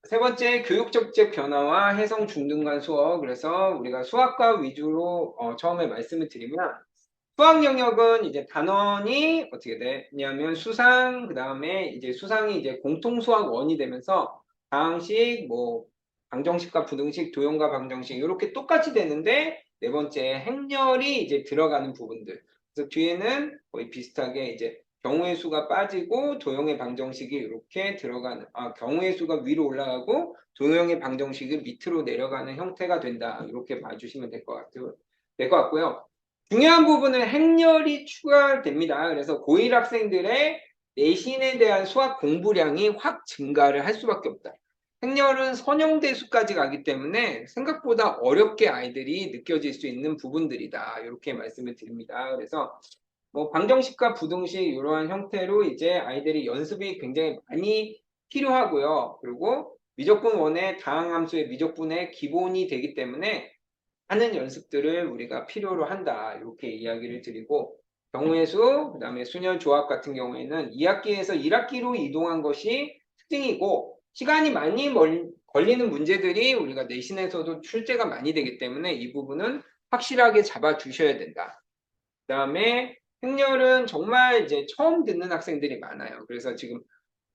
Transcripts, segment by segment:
세 번째, 교육 정책 변화와 해성 중등간 수업. 그래서 우리가 수학과 위주로 처음에 말씀을 드리면 수학 영역은 이제 단원이 어떻게 되냐면 수상, 그 다음에 이제 수상이 이제 공통 수학 원이 되면서 다항식, 뭐 방정식과 부등식, 도형과 방정식 이렇게 똑같이 되는데 네 번째 행렬이 이제 들어가는 부분들. 그래서 뒤에는 거의 비슷하게 이제 경우의 수가 빠지고 도형의 방정식이 이렇게 들어가는, 경우의 수가 위로 올라가고 도형의 방정식이 밑으로 내려가는 형태가 된다. 이렇게 봐주시면 될 것 같고요. 중요한 부분은 행렬이 추가됩니다. 그래서 고1 학생들의 내신에 대한 수학 공부량이 확 증가를 할 수밖에 없다. 행렬은 선형대수까지 가기 때문에 생각보다 어렵게 아이들이 느껴질 수 있는 부분들이다. 이렇게 말씀을 드립니다. 그래서 뭐 방정식과 부등식 이러한 형태로 이제 아이들이 연습이 굉장히 많이 필요하고요. 그리고 미적분 원의 다항함수의 미적분의 기본이 되기 때문에 하는 연습들을 우리가 필요로 한다. 이렇게 이야기를 드리고 경우의 수, 그다음에 수열 조합 같은 경우에는 2학기에서 1학기로 이동한 것이 특징이고 시간이 많이 걸리는 문제들이 우리가 내신에서도 출제가 많이 되기 때문에 이 부분은 확실하게 잡아 주셔야 된다. 그다음에 행렬은 정말 이제 처음 듣는 학생들이 많아요. 그래서 지금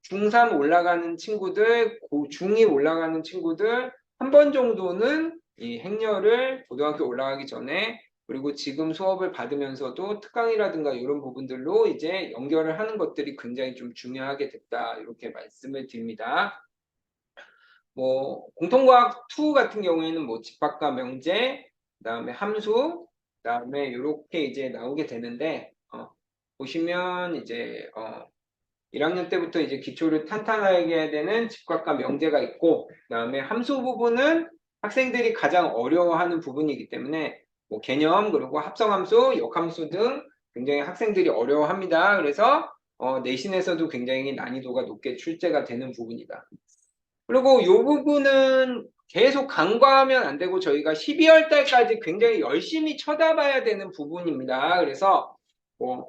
중3 올라가는 친구들, 중2 올라가는 친구들 한 번 정도는 이 행렬을 고등학교 올라가기 전에 그리고 지금 수업을 받으면서도 특강이라든가 이런 부분들로 이제 연결을 하는 것들이 굉장히 좀 중요하게 됐다. 이렇게 말씀을 드립니다. 뭐 공통과학 2 같은 경우에는 뭐 집합과 명제, 그다음에 함수, 그다음에 이렇게 이제 나오게 되는데 보시면 이제 1학년 때부터 이제 기초를 탄탄하게 해야 되는 집합과 명제가 있고, 그다음에 함수 부분은 학생들이 가장 어려워하는 부분이기 때문에 뭐 개념 그리고 합성함수, 역함수 등 굉장히 학생들이 어려워합니다. 그래서 내신에서도 굉장히 난이도가 높게 출제가 되는 부분이다. 그리고 이 부분은 계속 간과하면 안 되고 저희가 12월 달까지 굉장히 열심히 쳐다봐야 되는 부분입니다. 그래서 뭐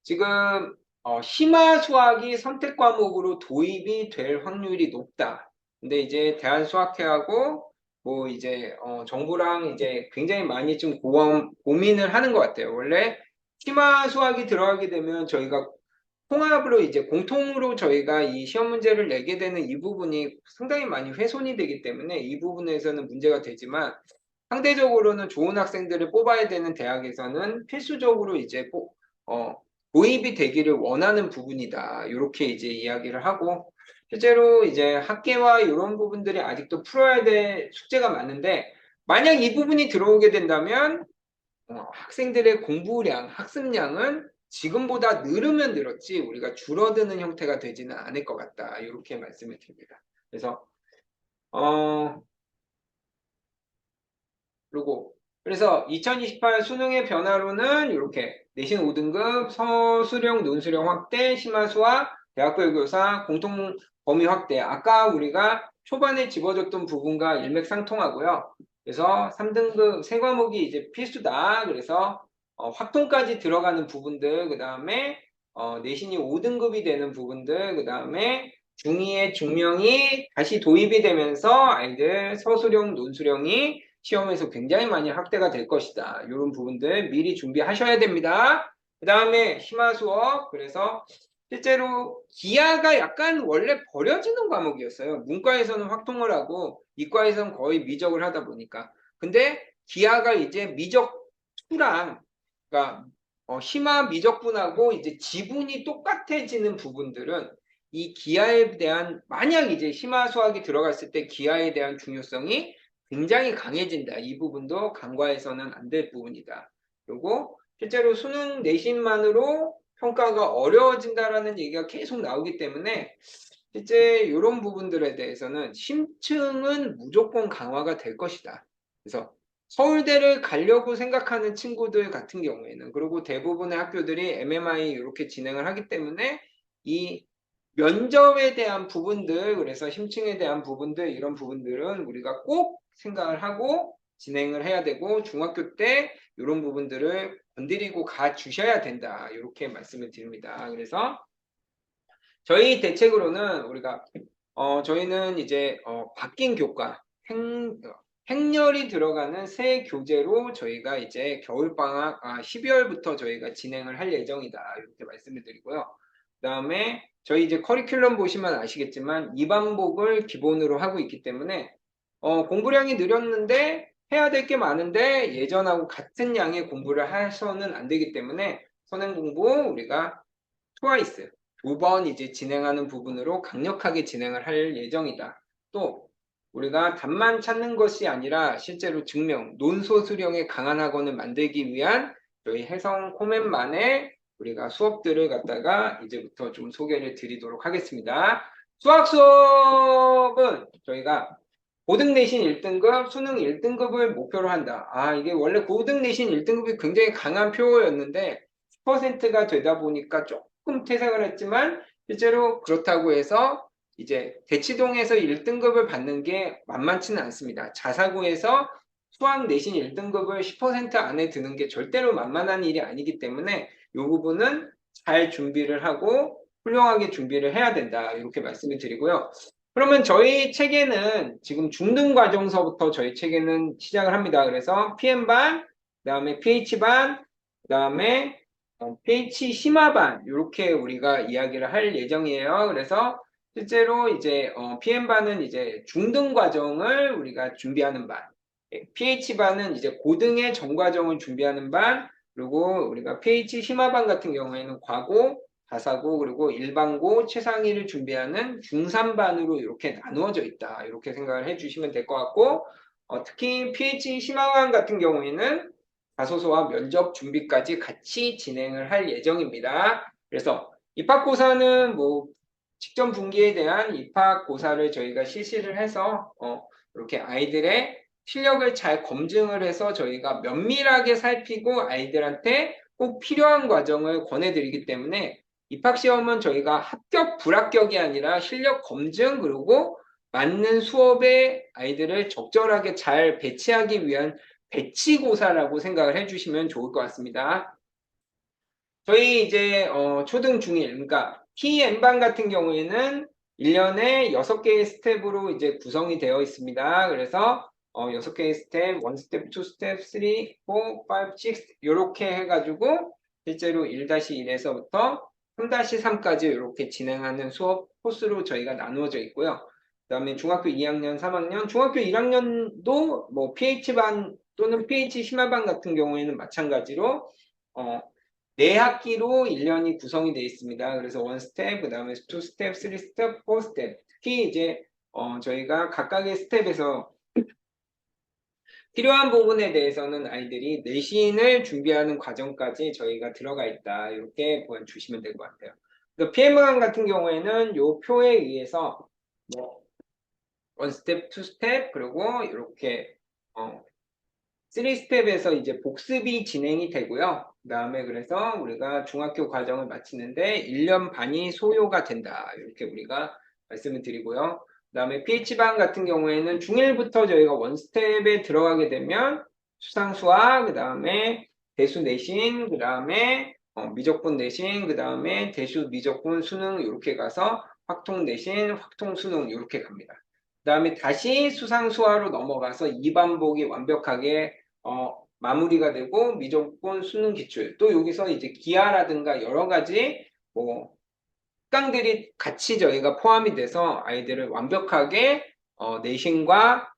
지금 심화 수학이 선택 과목으로 도입이 될 확률이 높다. 근데 이제 대한수학회하고 뭐 이제 정부랑 이제 굉장히 많이 좀 고민을 하는 것 같아요. 원래 심화 수학이 들어가게 되면 저희가 통합으로 이제 공통으로 저희가 이 시험 문제를 내게 되는 이 부분이 상당히 많이 훼손이 되기 때문에 이 부분에서는 문제가 되지만 상대적으로는 좋은 학생들을 뽑아야 되는 대학에서는 필수적으로 이제 도입이 되기를 원하는 부분이다. 이렇게 이제 이야기를 하고 실제로 이제 학계와 이런 부분들이 아직도 풀어야 될 숙제가 많은데 만약 이 부분이 들어오게 된다면 학생들의 공부량, 학습량은 지금보다 늘으면 늘었지 우리가 줄어드는 형태가 되지는 않을 것 같다. 이렇게 말씀을 드립니다. 그래서 그래서 2028 수능의 변화로는 이렇게 내신 5등급, 서술형, 논술형 확대, 심화수와 대학별 교사 공통 범위 확대. 아까 우리가 초반에 집어줬던 부분과 일맥상통하고요. 그래서 3등급 세 과목이 이제 필수다. 그래서 확통까지 들어가는 부분들, 그 다음에 내신이 5등급이 되는 부분들, 그 다음에 중2의 중명이 다시 도입이 되면서 아이들 서술형, 논술형이 시험에서 굉장히 많이 확대가 될 것이다. 이런 부분들 미리 준비하셔야 됩니다. 그 다음에 심화 수업. 그래서 실제로 기하가 약간 원래 버려지는 과목이었어요. 문과에서는 확통을 하고 이과에서는 거의 미적을 하다 보니까. 근데 기하가 이제 미적 2랑 그러니까 심화 미적분하고 이제 지분이 똑같아지는 부분들은 이 기하에 대한 만약 이제 심화 수학이 들어갔을 때 기하에 대한 중요성이 굉장히 강해진다. 이 부분도 간과해서는 안 될 부분이다. 그리고 실제로 수능 내신만으로 평가가 어려워진다라는 얘기가 계속 나오기 때문에 실제 이런 부분들에 대해서는 심층은 무조건 강화가 될 것이다. 그래서 서울대를 가려고 생각하는 친구들 같은 경우에는 그리고 대부분의 학교들이 MMI 이렇게 진행을 하기 때문에 이 면접에 대한 부분들, 그래서 심층에 대한 부분들, 이런 부분들은 우리가 꼭 생각을 하고 진행을 해야 되고, 중학교 때 이런 부분들을 건드리고 가 주셔야 된다. 이렇게 말씀을 드립니다. 그래서 저희 대책으로는 우리가 저희는 이제 바뀐 교과, 행렬이 들어가는 새 교재로 저희가 이제 겨울방학, 12월부터 저희가 진행을 할 예정이다. 이렇게 말씀을 드리고요. 그다음에 저희 이제 커리큘럼 보시면 아시겠지만 2반복을 기본으로 하고 있기 때문에 공부량이 늘었는데 해야 될 게 많은데 예전하고 같은 양의 공부를 해서는 안 되기 때문에 선행 공부 우리가 트와이스 2번 이제 진행하는 부분으로 강력하게 진행을 할 예정이다. 또 우리가 답만 찾는 것이 아니라 실제로 증명, 논소 수령의 강한 학원을 만들기 위한 저희 해성 코멘만의 우리가 수업들을 갖다가 이제부터 좀 소개를 드리도록 하겠습니다. 수학 수업은 저희가 고등 내신 1등급, 수능 1등급을 목표로 한다. 이게 원래 고등 내신 1등급이 굉장히 강한 표였는데 10%가 되다 보니까 조금 퇴색을 했지만 실제로 그렇다고 해서 이제 대치동에서 1등급을 받는 게 만만치는 않습니다. 자사고에서 수학 내신 1등급을 10% 안에 드는 게 절대로 만만한 일이 아니기 때문에 이 부분은 잘 준비를 하고 훌륭하게 준비를 해야 된다. 이렇게 말씀을 드리고요. 그러면 저희 책에는 지금 중등 과정서부터 저희 책에는 시작을 합니다. 그래서 PM반, 그다음에 PH반, 그다음에 PH 심화반 이렇게 우리가 이야기를 할 예정이에요. 그래서 실제로 이제 PM반은 이제 중등 과정을 우리가 준비하는 반, PH반은 이제 고등의 전과정을 준비하는 반, 그리고 우리가 PH 심화반 같은 경우에는 과고, 가사고, 그리고 일반고, 최상위를 준비하는 중3반으로 이렇게 나누어져 있다. 이렇게 생각을 해주시면 될 것 같고, 특히 PH 심화반 같은 경우에는 자소서와 면접 준비까지 같이 진행을 할 예정입니다. 그래서 입학고사는 뭐 직전 분기에 대한 입학고사를 저희가 실시를 해서 이렇게 아이들의 실력을 잘 검증을 해서 저희가 면밀하게 살피고 아이들한테 꼭 필요한 과정을 권해드리기 때문에 입학시험은 저희가 합격, 불합격이 아니라 실력 검증 그리고 맞는 수업에 아이들을 적절하게 잘 배치하기 위한 배치고사라고 생각을 해주시면 좋을 것 같습니다. 저희 이제 초등 중1 그러니까 PM반 같은 경우에는 1년에 6개의 스텝으로 이제 구성이 되어 있습니다. 그래서 6개의 스텝, 1스텝, 2스텝, 3, 4, 5, 6 이렇게 해가지고 실제로 1-1에서부터 3-3까지 이렇게 진행하는 수업 코스로 저희가 나누어져 있고요. 그 다음에 중학교 2학년, 3학년, 중학교 1학년도 뭐 PH반 또는 PH 심화반 같은 경우에는 마찬가지로 네 학기로 1년이 구성이 되어 있습니다. 그래서 1스텝, 그 다음에 2스텝, 3스텝, 4스텝. 특히 이제 저희가 각각의 스텝에서 필요한 부분에 대해서는 아이들이 내신을 준비하는 과정까지 저희가 들어가 있다. 이렇게 보여주시면 될 것 같아요. PM관 같은 경우에는 이 표에 의해서 뭐 1스텝, 2스텝, 그리고 이렇게 3스텝에서 이제 복습이 진행이 되고요. 그 다음에 그래서 우리가 중학교 과정을 마치는데 1년 반이 소요가 된다. 이렇게 우리가 말씀을 드리고요. 그 다음에 PH반 같은 경우에는 중1부터 저희가 원스텝에 들어가게 되면 수상수학, 그 다음에 대수 내신, 그 다음에 미적분 내신, 그 다음에 대수 미적분 수능 이렇게 가서 확통 내신, 확통 수능 이렇게 갑니다. 그 다음에 다시 수상수화로 넘어가서 2반복이 완벽하게 마무리가 되고 미적분 수능 기출 또 여기서 이제 기하라든가 여러 가지 뭐 특강들이 같이 저희가 포함이 돼서 아이들을 완벽하게 내신과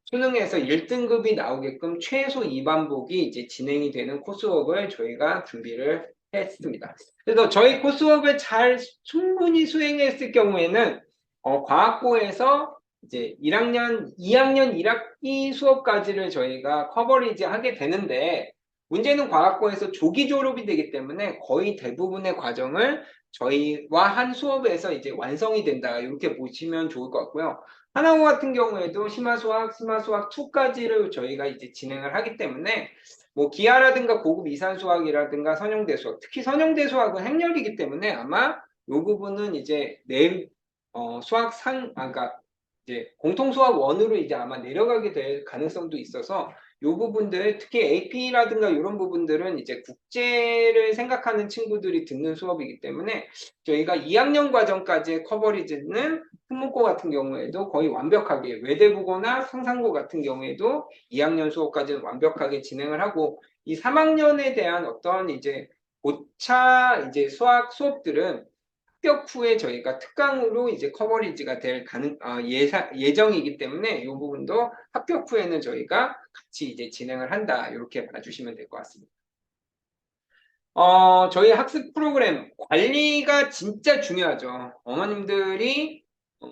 수능에서 1등급이 나오게끔 최소 2반복이 이제 진행이 되는 코스웍을 저희가 준비를 했습니다. 그래서 저희 코스웍을 잘 충분히 수행했을 경우에는 과학고에서 이제 2학년 1학기 수업까지를 저희가 커버리지 하게 되는데 문제는 과학고에서 조기 졸업이 되기 때문에 거의 대부분의 과정을 저희와 한 수업에서 이제 완성이 된다. 이렇게 보시면 좋을 것 같고요. 하나고 같은 경우에도 심화수학, 심화수학 2까지를 저희가 이제 진행을 하기 때문에 뭐 기하라든가 고급 이산수학이라든가 선형대수학, 특히 선형대수학은 행렬이기 때문에 아마 이 부분은 이제 수학 그러니까 이제 공통수학 1으로 이제 아마 내려가게 될 가능성도 있어서 요 부분들, 특히 AP라든가 이런 부분들은 이제 국제를 생각하는 친구들이 듣는 수업이기 때문에 저희가 2학년 과정까지의 커버리지는 특목고 같은 경우에도 거의 완벽하게, 외대국어나 상상고 같은 경우에도 2학년 수업까지는 완벽하게 진행을 하고, 이 3학년에 대한 어떤 이제 고차 이제 수학 수업들은 합격 후에 저희가 특강으로 이제 커버리지가 될 예정이기 때문에 이 부분도 합격 후에는 저희가 같이 이제 진행을 한다. 이렇게 봐주시면 될 것 같습니다. 저희 학습 프로그램 관리가 진짜 중요하죠. 어머님들이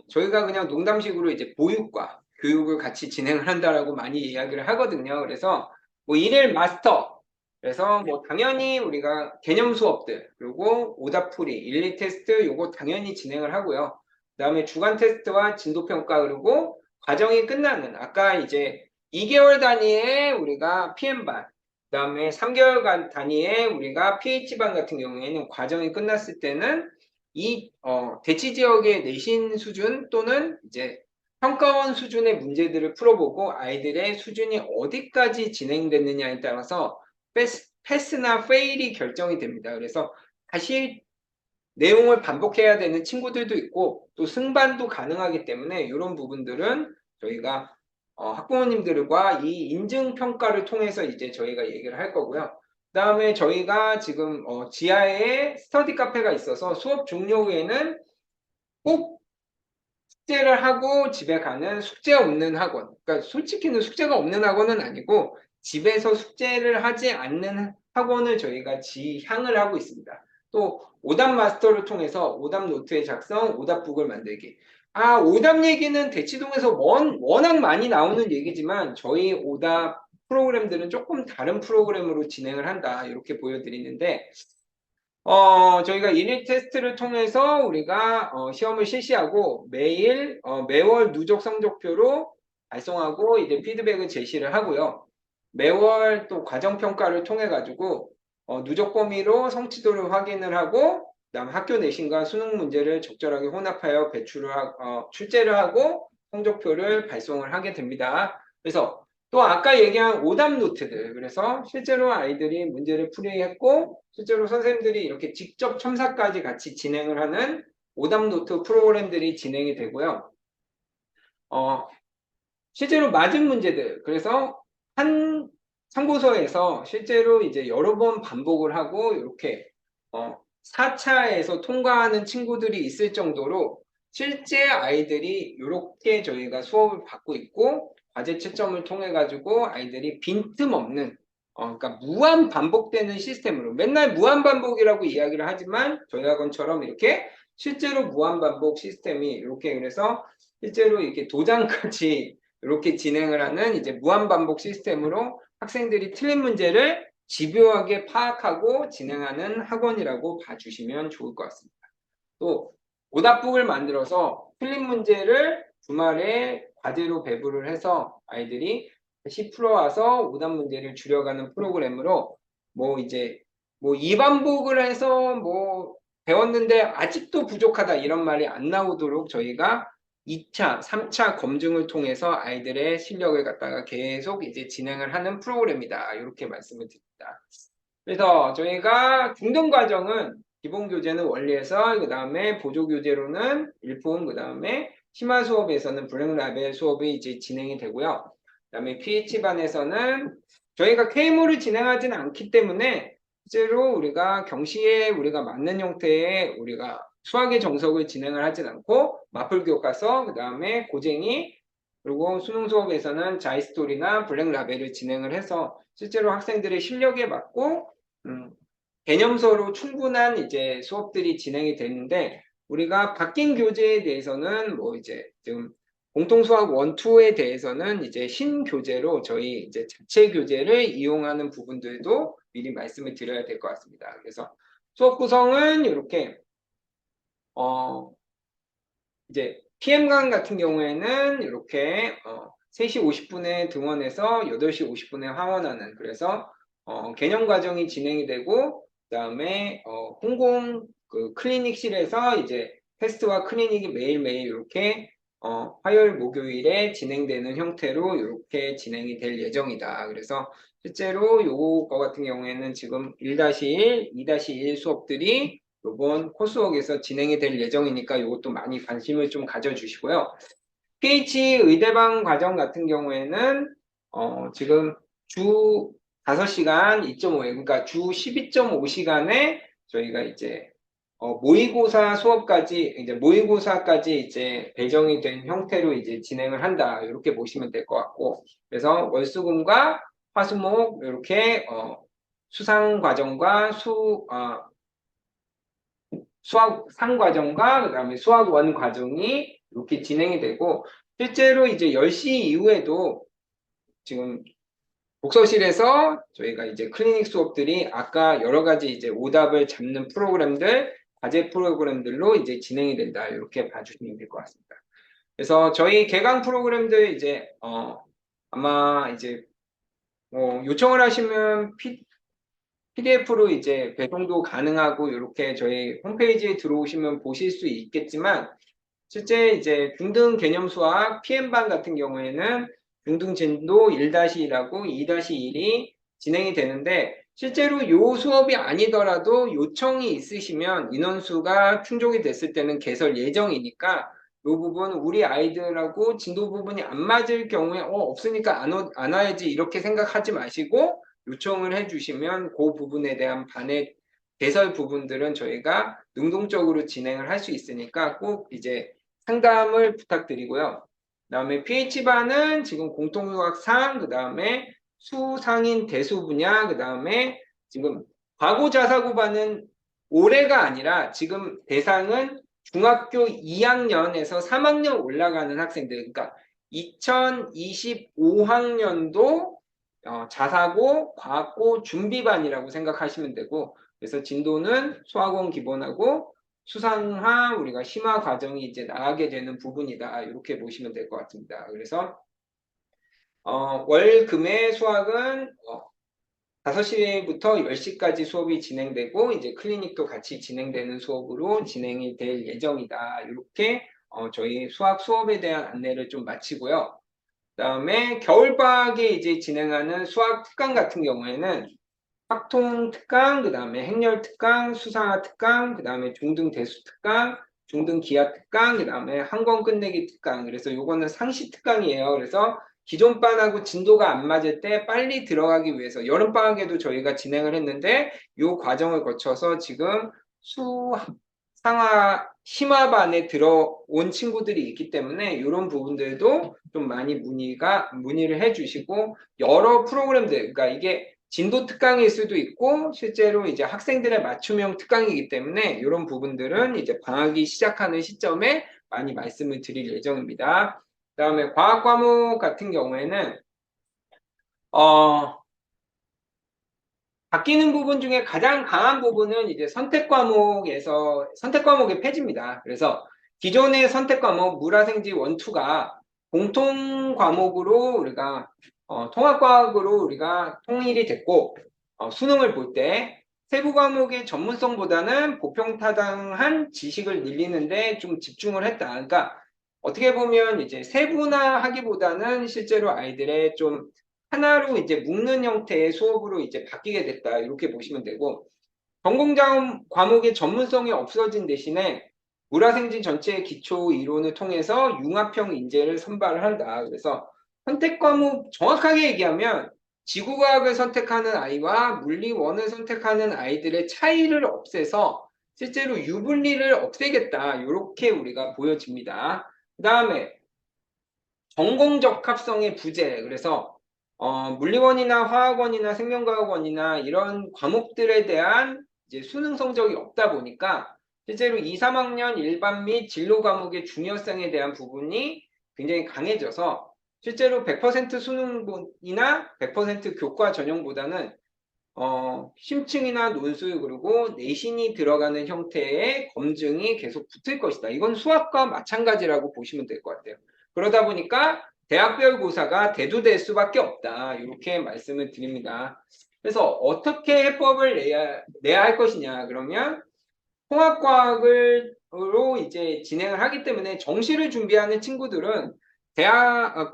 저희가 그냥 농담식으로 이제 보육과 교육을 같이 진행을 한다라고 많이 이야기를 하거든요. 그래서 뭐 일일 마스터, 그래서 뭐 당연히 우리가 개념 수업들, 그리고 오답풀이, 1, 2 테스트 요거 당연히 진행을 하고요. 그다음에 주간 테스트와 진도 평가, 그리고 과정이 끝나는 아까 이제 2개월 단위의 우리가 PM반, 그다음에 3개월 단위의 우리가 PH반 같은 경우에는 과정이 끝났을 때는 이 대치 지역의 내신 수준 또는 이제 평가원 수준의 문제들을 풀어보고 아이들의 수준이 어디까지 진행됐느냐에 따라서 패스나 페일이 결정이 됩니다. 그래서 다시 내용을 반복해야 되는 친구들도 있고 또 승반도 가능하기 때문에 이런 부분들은 저희가 학부모님들과 이 인증 평가를 통해서 이제 저희가 얘기를 할 거고요. 그다음에 저희가 지금 지하에 스터디 카페가 있어서 수업 종료 후에는 꼭 숙제를 하고 집에 가는 숙제 없는 학원. 그러니까 솔직히는 숙제가 없는 학원은 아니고 집에서 숙제를 하지 않는 학원을 저희가 지향을 하고 있습니다. 또 오답 마스터를 통해서 오답 노트의 작성, 오답북을 만들기. 오답 얘기는 대치동에서 워낙 많이 나오는 얘기지만 저희 오답 프로그램들은 조금 다른 프로그램으로 진행을 한다. 이렇게 보여드리는데 저희가 일일 테스트를 통해서 우리가 시험을 실시하고 매월 누적 성적표로 발송하고 이제 피드백을 제시를 하고요. 매월 또 과정평가를 통해 가지고 누적 범위로 성취도를 확인을 하고 그다음 학교 내신과 수능 문제를 적절하게 혼합하여 출제를 하고 성적표를 발송을 하게 됩니다. 그래서 또 아까 얘기한 오답 노트들, 그래서 실제로 아이들이 문제를 풀이했고 실제로 선생님들이 이렇게 직접 첨삭까지 같이 진행을 하는 오답 노트 프로그램들이 진행이 되고요. 실제로 맞은 문제들, 그래서 한 참고서에서 실제로 이제 여러 번 반복을 하고 이렇게 4차에서 통과하는 친구들이 있을 정도로 실제 아이들이 이렇게 저희가 수업을 받고 있고 과제 채점을 통해 가지고 아이들이 빈틈없는 그러니까 무한 반복되는 시스템으로 맨날 무한 반복이라고 이야기를 하지만 저희 학원처럼 이렇게 실제로 무한 반복 시스템이 이렇게 그래서 실제로 이렇게 도장까지 이렇게 진행을 하는 이제 무한 반복 시스템으로 학생들이 틀린 문제를 집요하게 파악하고 진행하는 학원이라고 봐주시면 좋을 것 같습니다. 또 오답북을 만들어서 틀린 문제를 주말에 과제로 배부를 해서 아이들이 다시 풀어와서 오답 문제를 줄여가는 프로그램으로 뭐 이제 뭐 2반복을 해서 뭐 배웠는데 아직도 부족하다 이런 말이 안 나오도록 저희가 2차, 3차 검증을 통해서 아이들의 실력을 갖다가 계속 이제 진행을 하는 프로그램이다. 이렇게 말씀을 드립니다. 그래서 저희가 중등 과정은 기본 교재는 원리에서 그 다음에 보조 교재로는 일품 그 다음에 심화 수업에서는 블랙 라벨 수업이 이제 진행이 되고요. 그 다음에 PH반에서는 저희가 K모를 진행하지는 않기 때문에 실제로 우리가 경시에 우리가 맞는 형태의 우리가 수학의 정석을 진행을 하진 않고 마플 교과서 그 다음에 고쟁이 그리고 수능 수업에서는 자이스토리나 블랙 라벨을 진행을 해서 실제로 학생들의 실력에 맞고 개념서로 충분한 이제 수업들이 진행이 되는데 우리가 바뀐 교재에 대해서는 뭐 이제 지금 공통수학 1, 2에 대해서는 이제 신교재로 저희 이제 자체 교재를 이용하는 부분들도 미리 말씀을 드려야 될 것 같습니다. 그래서 수업 구성은 이렇게 이제 PM강 같은 경우에는 이렇게 3시 50분에 등원해서 8시 50분에 하원하는 그래서 개념 과정이 진행이 되고 그다음에 홍공 그 클리닉실에서 이제 테스트와 클리닉이 매일매일 이렇게 화요일, 목요일에 진행되는 형태로 이렇게 진행이 될 예정이다. 그래서 실제로 요거 같은 경우에는 지금 1-1, 2-1 수업들이 이번 코스웍에서 진행이 될 예정이니까 이것도 많이 관심을 좀 가져주시고요. PH 의대방 과정 같은 경우에는 지금 주 5시간 2.5회, 그러니까 주 12.5시간에 저희가 이제 모의고사 수업까지 이제 모의고사까지 이제 배정이 된 형태로 이제 진행을 한다. 이렇게 보시면 될 것 같고, 그래서 월수금과 화수목 이렇게 수상 과정과 수학 상 과정과 그다음에 수학 원 과정이 이렇게 진행이 되고, 실제로 이제 10시 이후에도 지금 독서실에서 저희가 이제 클리닉 수업들이 아까 여러 가지 이제 오답을 잡는 프로그램들, 과제 프로그램들로 이제 진행이 된다. 이렇게 봐주시면 될 것 같습니다. 그래서 저희 개강 프로그램들 이제 아마 이제 요청을 하시면 PDF로 이제 배송도 가능하고 이렇게 저희 홈페이지에 들어오시면 보실 수 있겠지만, 실제 이제 중등 개념 수학 PM반 같은 경우에는 중등 진도 1-1하고 2-1이 진행이 되는데, 실제로 요 수업이 아니더라도 요청이 있으시면 인원수가 충족이 됐을 때는 개설 예정이니까 요 부분 우리 아이들하고 진도 부분이 안 맞을 경우에 없으니까 안 와야지 이렇게 생각하지 마시고 요청을 해주시면 그 부분에 대한 반의 개설 부분들은 저희가 능동적으로 진행을 할 수 있으니까 꼭 이제 상담을 부탁드리고요. 그 다음에 PH반은 지금 공통유학상, 그 다음에 수상인 대수 분야, 그 다음에 지금 과고자사고반은 올해가 아니라 지금 대상은 중학교 2학년에서 3학년 올라가는 학생들, 그러니까 2025학년도 자사고, 과학고 준비반이라고 생각하시면 되고, 그래서 진도는 수학원 기본하고 수상화 우리가 심화 과정이 이제 나가게 되는 부분이다. 이렇게 보시면 될 것 같습니다. 그래서 월, 금의 수학은 5시부터 10시까지 수업이 진행되고 이제 클리닉도 같이 진행되는 수업으로 진행이 될 예정이다. 이렇게 저희 수학 수업에 대한 안내를 좀 마치고요. 그다음에 겨울방학에 이제 진행하는 수학 특강 같은 경우에는 학통 특강, 그다음에 행렬 특강, 수상화 특강, 그다음에 중등 대수 특강, 중등 기하 특강, 그다음에 한 권 끝내기 특강. 그래서 요거는 상시 특강이에요. 그래서 기존 반하고 진도가 안 맞을 때 빨리 들어가기 위해서 여름방학에도 저희가 진행을 했는데 요 과정을 거쳐서 지금 수상화 심화반에 들어온 친구들이 있기 때문에 이런 부분들도 좀 많이 문의를 해주시고, 여러 프로그램들, 그러니까 이게 진도 특강일 수도 있고 실제로 이제 학생들의 맞춤형 특강이기 때문에 이런 부분들은 이제 방학이 시작하는 시점에 많이 말씀을 드릴 예정입니다. 그 다음에 과학 과목 같은 경우에는 바뀌는 부분 중에 가장 강한 부분은 이제 선택 과목의 폐지입니다. 그래서 기존의 선택 과목 물화생지 1, 2가 공통 과목으로 우리가 통합과학으로 우리가 통일이 됐고, 수능을 볼 때 세부 과목의 전문성보다는 보평타당한 지식을 늘리는데 좀 집중을 했다. 그러니까 어떻게 보면 이제 세분화하기보다는 실제로 아이들의 좀 하나로 이제 묶는 형태의 수업으로 이제 바뀌게 됐다. 이렇게 보시면 되고, 전공 과목의 전문성이 없어진 대신에 물화생진 전체의 기초 이론을 통해서 융합형 인재를 선발을 한다. 그래서 선택 과목 정확하게 얘기하면 지구과학을 선택하는 아이와 물리원을 선택하는 아이들의 차이를 없애서 실제로 유불리를 없애겠다. 이렇게 우리가 보여집니다. 그 다음에 전공적합성의 부재. 그래서 물리원이나 화학원이나 생명과학원이나 이런 과목들에 대한 이제 수능 성적이 없다 보니까 실제로 2, 3학년 일반 및 진로 과목의 중요성에 대한 부분이 굉장히 강해져서 실제로 100% 수능이나 100% 교과 전형보다는 심층이나 논술 그리고 내신이 들어가는 형태의 검증이 계속 붙을 것이다. 이건 수학과 마찬가지라고 보시면 될 것 같아요. 그러다 보니까 대학별 고사가 대두될 수밖에 없다. 이렇게 말씀을 드립니다. 그래서 어떻게 해법을 내야 할 것이냐. 그러면 통합과학을 방식으로 이제 진행을 하기 때문에 정시를 준비하는 친구들은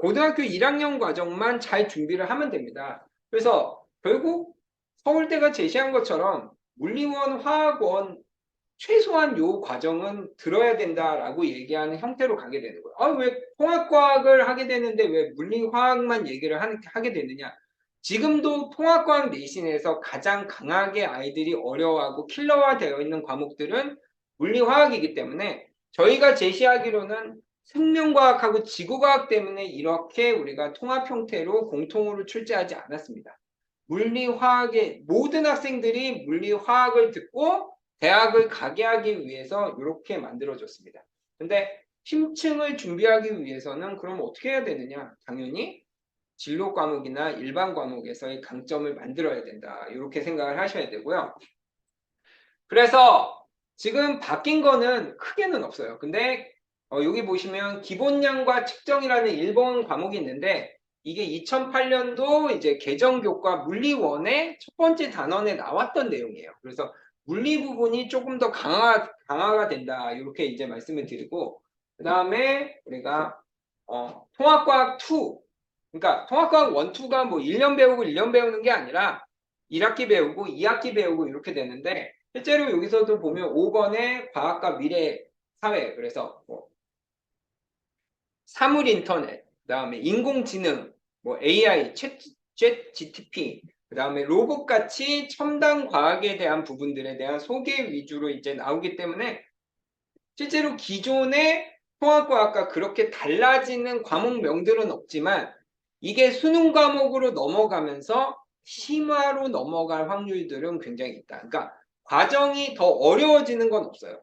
고등학교 1학년 과정만 잘 준비를 하면 됩니다. 그래서 결국 서울대가 제시한 것처럼 물리원, 화학원 최소한 요 과정은 들어야 된다라고 얘기하는 형태로 가게 되는 거예요. 왜 통합과학을 하게 되는데 왜 물리화학만 얘기를 하게 되느냐? 지금도 통합과학 내신에서 가장 강하게 아이들이 어려워하고 킬러화되어 있는 과목들은 물리화학이기 때문에 저희가 제시하기로는 생명과학하고 지구과학 때문에 이렇게 우리가 통합 형태로 공통으로 출제하지 않았습니다. 물리화학의 모든 학생들이 물리화학을 듣고 대학을 가게 하기 위해서 이렇게 만들어졌습니다. 근데 심층을 준비하기 위해서는 그럼 어떻게 해야 되느냐? 당연히 진로 과목이나 일반 과목에서의 강점을 만들어야 된다. 이렇게 생각을 하셔야 되고요. 그래서 지금 바뀐 거는 크게는 없어요. 근데 여기 보시면 기본량과 측정이라는 1번 과목이 있는데 이게 2008년도 이제 개정교과 물리원의 첫 번째 단원에 나왔던 내용이에요. 그래서 물리 부분이 조금 더 강화가 된다. 이렇게 이제 말씀을 드리고 그 다음에 우리가 통합과학 2 그러니까 통합과학 1, 2가 뭐 1년 배우고 1년 배우는 게 아니라 1학기 배우고 2학기 배우고 이렇게 되는데 실제로 여기서도 보면 5번에 과학과 미래 사회 그래서 뭐 사물 인터넷 그다음에 인공지능 뭐 AI 챗 GTP 그다음에 로봇 같이 첨단 과학에 대한 부분들에 대한 소개 위주로 이제 나오기 때문에 실제로 기존의 통합과학과 그렇게 달라지는 과목명들은 없지만 이게 수능 과목으로 넘어가면서 심화로 넘어갈 확률들은 굉장히 있다. 그러니까 과정이 더 어려워지는 건 없어요.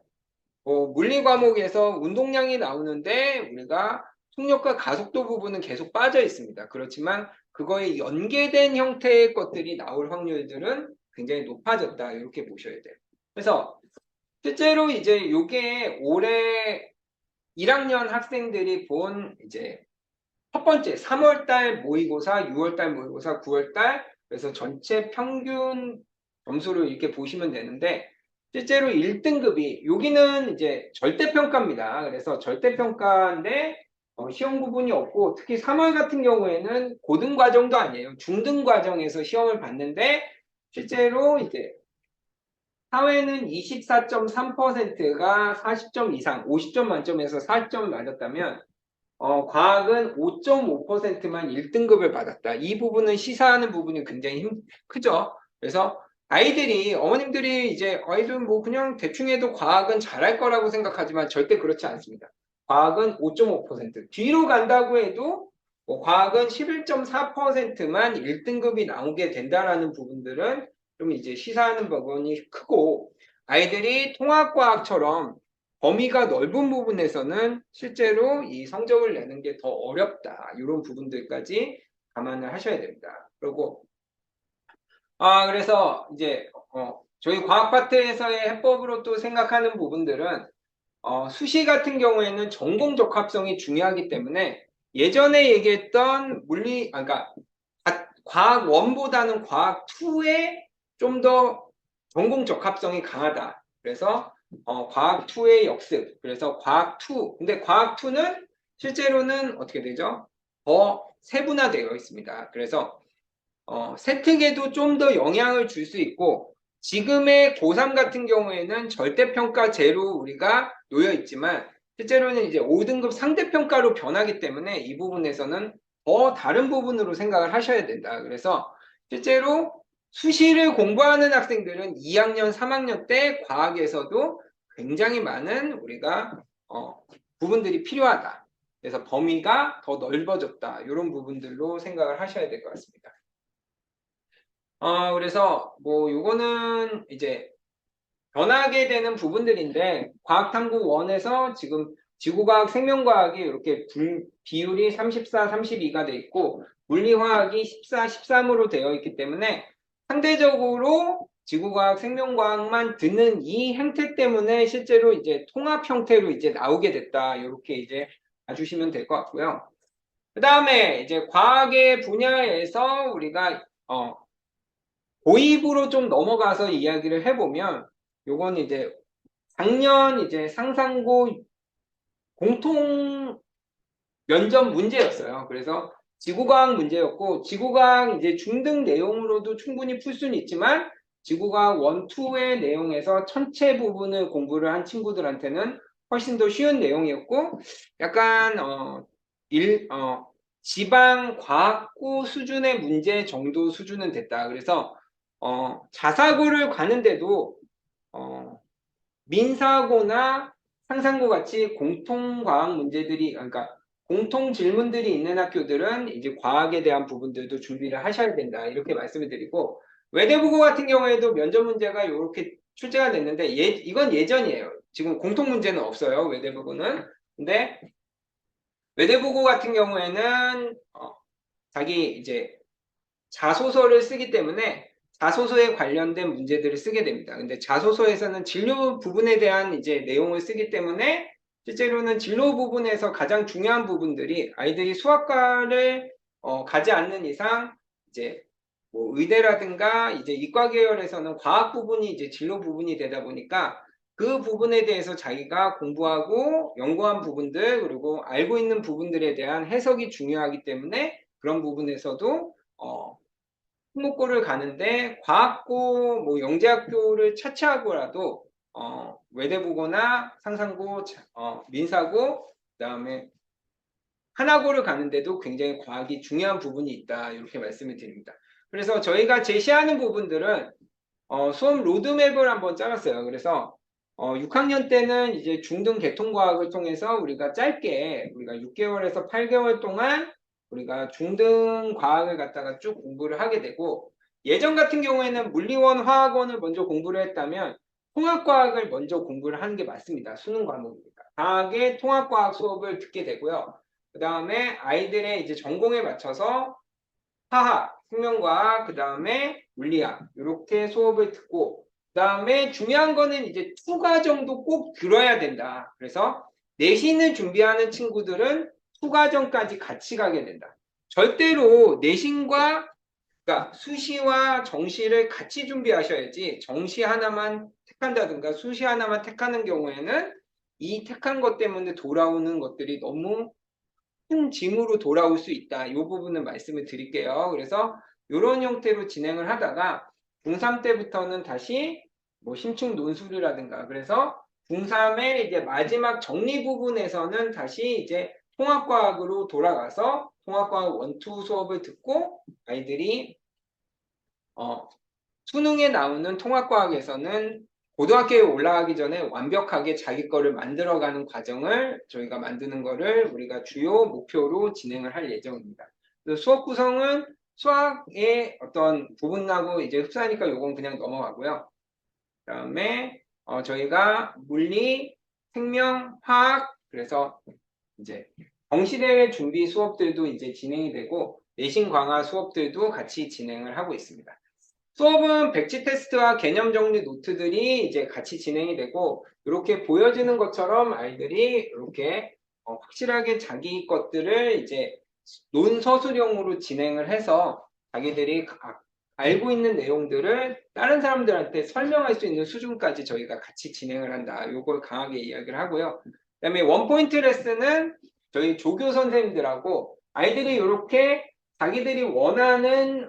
물리 과목에서 운동량이 나오는데 우리가 속력과 가속도 부분은 계속 빠져 있습니다. 그렇지만 그거에 연계된 형태의 것들이 나올 확률들은 굉장히 높아졌다. 이렇게 보셔야 돼요. 그래서 실제로 이제 이게 올해 1학년 학생들이 본 이제 첫 번째 3월달 모의고사, 6월달 모의고사, 9월달 그래서 전체 평균 점수를 이렇게 보시면 되는데 실제로 1등급이 여기는 이제 절대평가입니다. 그래서 절대평가인데 시험 부분이 없고 특히 3월 같은 경우에는 고등 과정도 아니에요. 중등 과정에서 시험을 봤는데 실제로 이제 사회는 24.3%가 40점 이상, 50점 만점에서 40점을 맞았다면 과학은 5.5%만 1등급을 받았다. 이 부분은 시사하는 부분이 굉장히 크죠. 그래서 어머님들이 이제 아이들 뭐 그냥 대충 해도 과학은 잘할 거라고 생각하지만 절대 그렇지 않습니다. 과학은 5.5%. 뒤로 간다고 해도 과학은 11.4%만 1등급이 나오게 된다라는 부분들은 좀 이제 시사하는 부분이 크고 아이들이 통합과학처럼 범위가 넓은 부분에서는 실제로 이 성적을 내는 게 더 어렵다. 이런 부분들까지 감안을 하셔야 됩니다. 그리고 그래서 이제 저희 과학 파트에서의 해법으로 또 생각하는 부분들은 수시 같은 경우에는 전공 적합성이 중요하기 때문에 예전에 얘기했던 그러니까 과학 1보다는 과학 2에 좀 더 전공 적합성이 강하다. 그래서 과학 2의 역습. 그래서 과학 2. 근데 과학 2는 실제로는 어떻게 되죠? 더 세분화되어 있습니다. 그래서 세특에도 좀 더 영향을 줄 수 있고 지금의 고3 같은 경우에는 절대평가제로 우리가 놓여 있지만 실제로는 이제 5등급 상대평가로 변하기 때문에 이 부분에서는 더 다른 부분으로 생각을 하셔야 된다. 그래서 실제로 수시를 공부하는 학생들은 2학년, 3학년 때 과학에서도 굉장히 많은 우리가 부분들이 필요하다. 그래서 범위가 더 넓어졌다. 이런 부분들로 생각을 하셔야 될 것 같습니다. 그래서 뭐 요거는 이제 변하게 되는 부분들인데 과학탐구 1에서 지금 지구과학, 생명과학이 이렇게 비율이 34, 32가 돼 있고 물리화학이 14, 13으로 되어 있기 때문에 상대적으로 지구과학, 생명과학만 듣는 이 형태 때문에 실제로 이제 통합 형태로 이제 나오게 됐다. 이렇게 이제 봐주시면 될 것 같고요. 그 다음에 이제 과학의 분야에서 우리가 고입으로 좀 넘어가서 이야기를 해보면 요건 이제 작년 이제 상상고 공통 면접 문제였어요. 그래서 지구과학 문제였고, 지구과학 이제 중등 내용으로도 충분히 풀 수는 있지만, 지구과학 1, 2의 내용에서 전체 부분을 공부를 한 친구들한테는 훨씬 더 쉬운 내용이었고, 약간, 지방 과학고 수준의 문제 정도 수준은 됐다. 그래서, 자사고를 가는데도, 민사고나 상상고 같이 공통 과학 문제들이, 그러니까 공통 질문들이 있는 학교들은 이제 과학에 대한 부분들도 준비를 하셔야 된다. 이렇게 말씀을 드리고, 외대부고 같은 경우에도 면접 문제가 이렇게 출제가 됐는데, 이건 예전이에요. 지금 공통 문제는 없어요. 외대부고는. 근데 외대부고 같은 경우에는, 자기 이제 자소서를 쓰기 때문에 자소서에 관련된 문제들을 쓰게 됩니다. 근데 자소서에서는 진로 부분에 대한 이제 내용을 쓰기 때문에 실제로는 진로 부분에서 가장 중요한 부분들이 아이들이 수학과를 가지 않는 이상 이제 뭐 의대라든가 이제 이과 계열에서는 과학 부분이 이제 진로 부분이 되다 보니까 그 부분에 대해서 자기가 공부하고 연구한 부분들 그리고 알고 있는 부분들에 대한 해석이 중요하기 때문에 그런 부분에서도 특목고를 가는데 과학고 뭐 영재학교를 차치하고라도 외대부고나 상상고 민사고 그다음에 하나고를 가는데도 굉장히 과학이 중요한 부분이 있다 이렇게 말씀을 드립니다. 그래서 저희가 제시하는 부분들은 수업 로드맵을 한번 짜봤어요. 그래서 6학년 때는 이제 중등 계통과학을 통해서 우리가 짧게 우리가 6개월에서 8개월 동안 우리가 중등 과학을 갖다가 쭉 공부를 하게 되고 예전 같은 경우에는 물리원, 화학원을 먼저 공부를 했다면 통합과학을 먼저 공부를 하는 게 맞습니다. 수능 과목이니까. 방학에 통합과학 수업을 듣게 되고요. 그 다음에 아이들의 이제 전공에 맞춰서 화학, 생명과학, 그 다음에 물리학 이렇게 수업을 듣고 그 다음에 중요한 거는 이제 추가정도 꼭 들어야 된다. 그래서 내신을 준비하는 친구들은 추가정까지 같이 가게 된다. 절대로 내신과 그러니까 수시와 정시를 같이 준비하셔야지 정시 하나만 택한다든가 수시 하나만 택하는 경우에는 이 택한 것 때문에 돌아오는 것들이 너무 큰 짐으로 돌아올 수 있다. 이 부분은 말씀을 드릴게요. 그래서 이런 형태로 진행을 하다가 중3 때부터는 다시 뭐 심층 논술이라든가 그래서 중3의 이제 마지막 정리 부분에서는 다시 이제 통합과학으로 돌아가서 통합과학 1, 2 수업을 듣고 아이들이 수능에 나오는 통합과학에서는 고등학교에 올라가기 전에 완벽하게 자기 거를 만들어가는 과정을 저희가 만드는 거를 우리가 주요 목표로 진행을 할 예정입니다. 그래서 수업 구성은 수학의 어떤 부분하고 이제 흡사하니까 요건 그냥 넘어가고요. 그다음에 저희가 물리, 생명, 화학 그래서 이제 정시대회 준비 수업들도 이제 진행이 되고 내신 강화 수업들도 같이 진행을 하고 있습니다. 수업은 백지 테스트와 개념 정리 노트들이 이제 같이 진행이 되고 이렇게 보여지는 것처럼 아이들이 이렇게 확실하게 자기 것들을 이제 논서술형으로 진행을 해서 자기들이 알고 있는 내용들을 다른 사람들한테 설명할 수 있는 수준까지 저희가 같이 진행을 한다. 요걸 강하게 이야기를 하고요. 그다음에 원포인트 레슨은 저희 조교 선생님들하고 아이들이 이렇게 자기들이 원하는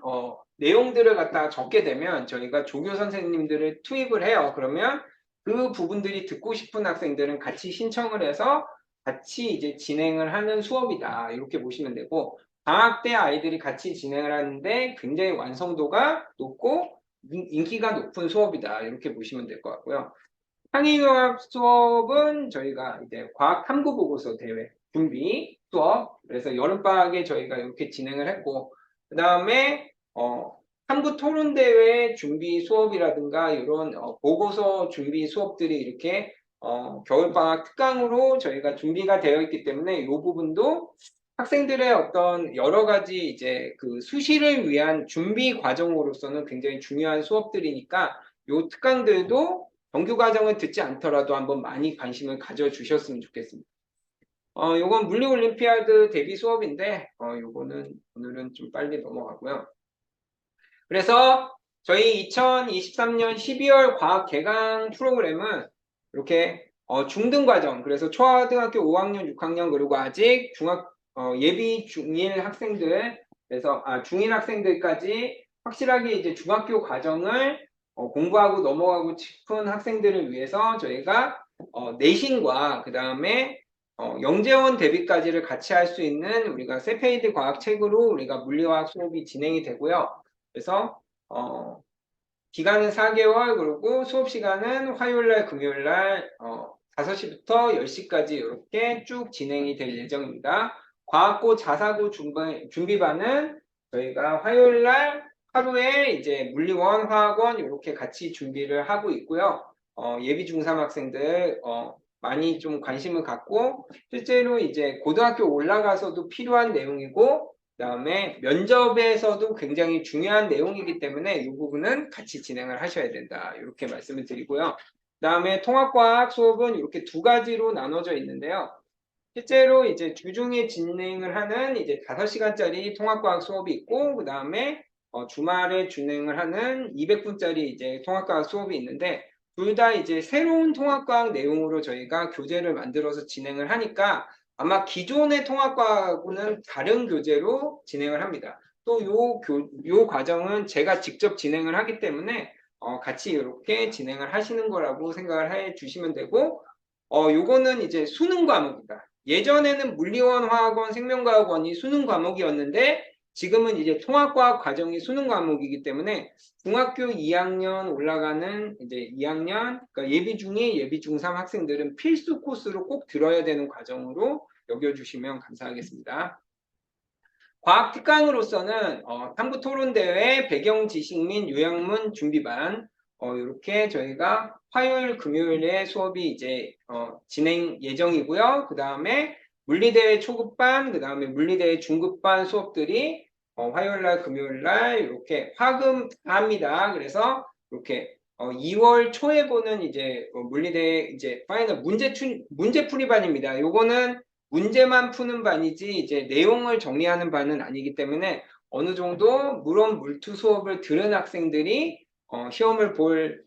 내용들을 갖다가 적게 되면 저희가 조교 선생님들을 투입을 해요. 그러면 그 부분들이 듣고 싶은 학생들은 같이 신청을 해서 같이 이제 진행을 하는 수업이다. 이렇게 보시면 되고 방학 때 아이들이 같이 진행을 하는데 굉장히 완성도가 높고 인기가 높은 수업이다. 이렇게 보시면 될 것 같고요. 창의융합 수업은 저희가 이제 과학 탐구 보고서 대회 준비 수업 그래서 여름방학에 저희가 이렇게 진행을 했고 그 다음에 탐구 토론 대회 준비 수업이라든가 이런 보고서 준비 수업들이 이렇게 겨울방학 특강으로 저희가 준비가 되어 있기 때문에 이 부분도 학생들의 어떤 여러 가지 이제 그 수시를 위한 준비 과정으로서는 굉장히 중요한 수업들이니까 이 특강들도 정규 과정을 듣지 않더라도 한번 많이 관심을 가져주셨으면 좋겠습니다. 요건 물리올림피아드 대비 수업인데, 요거는 오늘은 좀 빨리 넘어가고요. 그래서 저희 2023년 12월 과학 개강 프로그램은 이렇게 중등 과정, 그래서 초등학교 5학년, 6학년, 그리고 아직 예비 중1 학생들, 그래서 중1 학생들까지 확실하게 이제 중학교 과정을 공부하고 넘어가고 싶은 학생들을 위해서 저희가 내신과 그 다음에 영재원 대비까지를 같이 할 수 있는 우리가 세페이드 과학책으로 우리가 물리화학 수업이 진행이 되고요. 그래서 기간은 4개월, 그리고 수업 시간은 화요일날, 금요일날 5시부터 10시까지 이렇게 쭉 진행이 될 예정입니다. 과학고 자사고 준비반은 저희가 화요일날 하루에 이제 물리원, 화학원 이렇게 같이 준비를 하고 있고요. 예비 중3 학생들 많이 좀 관심을 갖고 실제로 이제 고등학교 올라가서도 필요한 내용이고 그다음에 면접에서도 굉장히 중요한 내용이기 때문에 이 부분은 같이 진행을 하셔야 된다. 이렇게 말씀을 드리고요. 그다음에 통합과학 수업은 이렇게 두 가지로 나눠져 있는데요. 실제로 이제 주중에 진행을 하는 이제 5시간짜리 통합과학 수업이 있고 그다음에 주말에 진행을 하는 200분짜리 이제 통합과학 수업이 있는데 둘 다 이제 새로운 통합과학 내용으로 저희가 교재를 만들어서 진행을 하니까 아마 기존의 통합과학과는 다른 교재로 진행을 합니다. 또 요 과정은 제가 직접 진행을 하기 때문에 같이 이렇게 진행을 하시는 거라고 생각을 해 주시면 되고 요거는 이제 수능 과목이다. 예전에는 물리원, 화학원, 생명과학원이 수능 과목이었는데 지금은 이제 통합과학 과정이 수능 과목이기 때문에 중학교 2학년 올라가는 이제 2학년, 그러니까 예비 중2, 예비 중3 학생들은 필수 코스로 꼭 들어야 되는 과정으로 여겨주시면 감사하겠습니다. 과학 특강으로서는 탐구 토론대회, 배경 지식 및 요약문 준비반 이렇게 저희가 화요일, 금요일에 수업이 이제 진행 예정이고요. 그 다음에 물리대회 초급반, 그 다음에 물리대회 중급반 수업들이 화요일날, 금요일날 이렇게 화금합니다. 그래서 이렇게 2월 초에 보는 이제 물리대회 이제 파이널 문제풀이반입니다. 요거는 문제만 푸는 반이지 이제 내용을 정리하는 반은 아니기 때문에 어느 정도 물원 물투 수업을 들은 학생들이 시험을 볼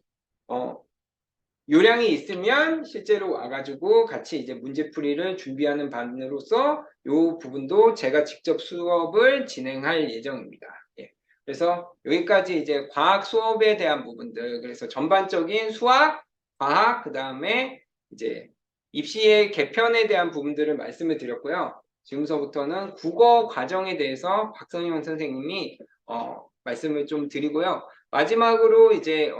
요량이 있으면 실제로 와가지고 같이 이제 문제풀이를 준비하는 반으로서 이 부분도 제가 직접 수업을 진행할 예정입니다. 예. 그래서 여기까지 이제 과학 수업에 대한 부분들, 그래서 전반적인 수학, 과학, 그 다음에 이제 입시의 개편에 대한 부분들을 말씀을 드렸고요. 지금서부터는 국어 과정에 대해서 박선영 선생님이 말씀을 좀 드리고요. 마지막으로 이제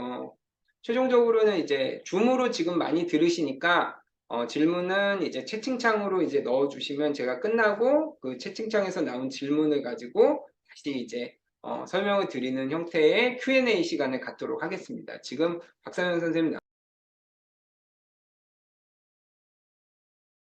최종적으로는 이제 줌으로 지금 많이 들으시니까 질문은 이제 채팅창으로 이제 넣어주시면 제가 끝나고 그 채팅창에서 나온 질문을 가지고 다시 이제 설명을 드리는 형태의 Q&A 시간을 갖도록 하겠습니다. 지금 박상현 선생님